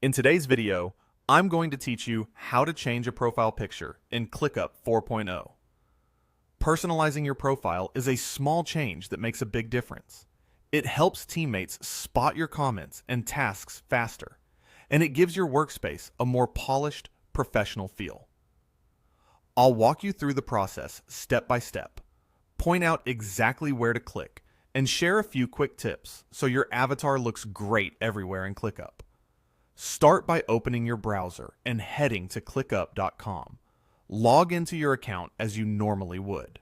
In today's video, I'm going to teach you how to change a profile picture in ClickUp 4.0. Personalizing your profile is a small change that makes a big difference. It helps teammates spot your comments and tasks faster, and it gives your workspace a more polished, professional feel. I'll walk you through the process step by step, point out exactly where to click, and share a few quick tips so your avatar looks great everywhere in ClickUp. Start by opening your browser and heading to clickup.com. Log into your account as you normally would.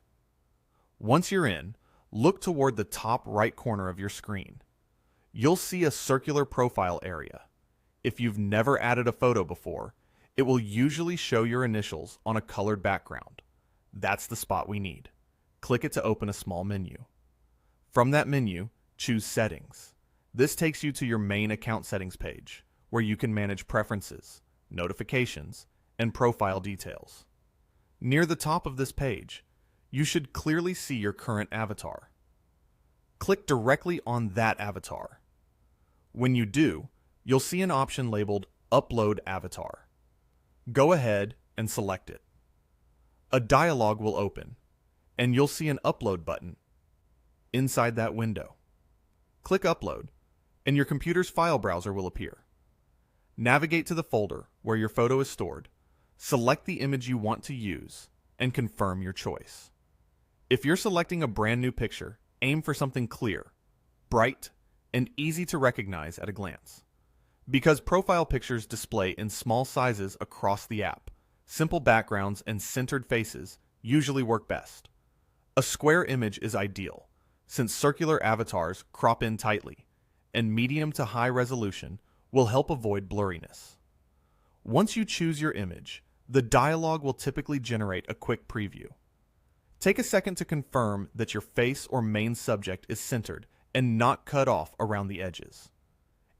Once you're in, look toward the top right corner of your screen. You'll see a circular profile area. If you've never added a photo before, it will usually show your initials on a colored background. That's the spot we need. Click it to open a small menu. From that menu, choose Settings. This takes you to your main account settings page, where you can manage preferences, notifications, and profile details. Near the top of this page, you should clearly see your current avatar. Click directly on that avatar. When you do, you'll see an option labeled Upload Avatar. Go ahead and select it. A dialog will open, and you'll see an Upload button inside that window. Click Upload, and your computer's file browser will appear. Navigate to the folder where your photo is stored, select the image you want to use, and confirm your choice. If you're selecting a brand new picture, aim for something clear, bright, and easy to recognize at a glance. Because profile pictures display in small sizes across the app, simple backgrounds and centered faces usually work best. A square image is ideal, since circular avatars crop in tightly, and medium to high resolution will help avoid blurriness. Once you choose your image, the dialog will typically generate a quick preview. Take a second to confirm that your face or main subject is centered and not cut off around the edges.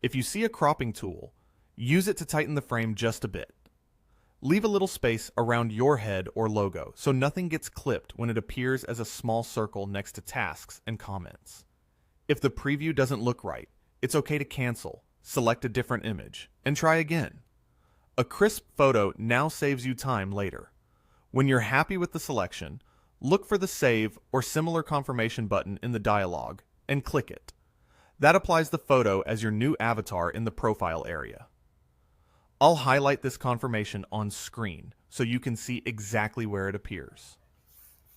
If you see a cropping tool, use it to tighten the frame just a bit. Leave a little space around your head or logo so nothing gets clipped when it appears as a small circle next to tasks and comments. If the preview doesn't look right, it's okay to cancel, select a different image, and try again. A crisp photo now saves you time later. When you're happy with the selection, look for the Save or similar confirmation button in the dialog and click it. That applies the photo as your new avatar in the profile area. I'll highlight this confirmation on screen so you can see exactly where it appears.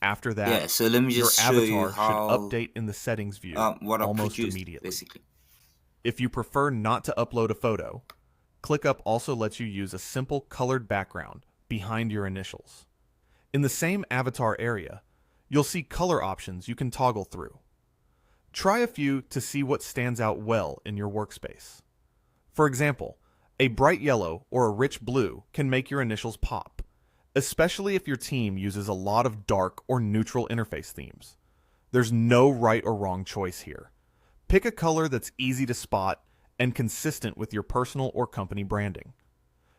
After that, Yeah, so let me your just show you avatar should how update in the settings view what I almost produced immediately. basically. If you prefer not to upload a photo, ClickUp also lets you use a simple colored background behind your initials. In the same avatar area, you'll see color options you can toggle through. Try a few to see what stands out well in your workspace. For example, a bright yellow or a rich blue can make your initials pop, especially if your team uses a lot of dark or neutral interface themes. There's no right or wrong choice here. Pick a color that's easy to spot and consistent with your personal or company branding.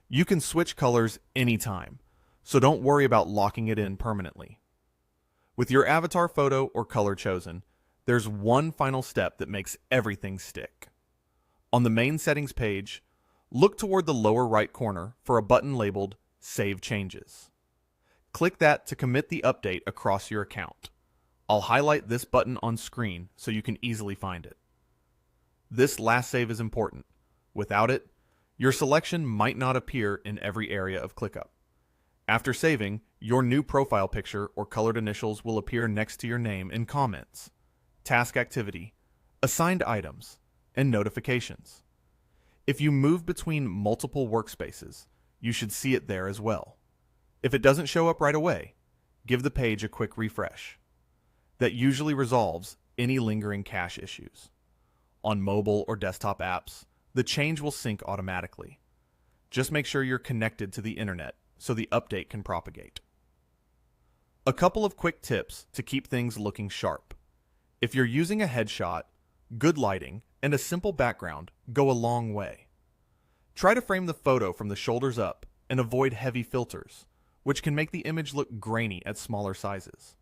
You can switch colors anytime, so don't worry about locking it in permanently. With your avatar photo or color chosen, there's one final step that makes everything stick. On the main settings page, look toward the lower right corner for a button labeled Save Changes. Click that to commit the update across your account. I'll highlight this button on screen so you can easily find it. This last save is important. Without it, your selection might not appear in every area of ClickUp. After saving, your new profile picture or colored initials will appear next to your name in comments, task activity, assigned items, and notifications. If you move between multiple workspaces, you should see it there as well. If it doesn't show up right away, give the page a quick refresh. That usually resolves any lingering cache issues. On mobile or desktop apps, the change will sync automatically. Just make sure you're connected to the internet so the update can propagate. A couple of quick tips to keep things looking sharp. If you're using a headshot, good lighting, and a simple background go a long way. Try to frame the photo from the shoulders up and avoid heavy filters, which can make the image look grainy at smaller sizes.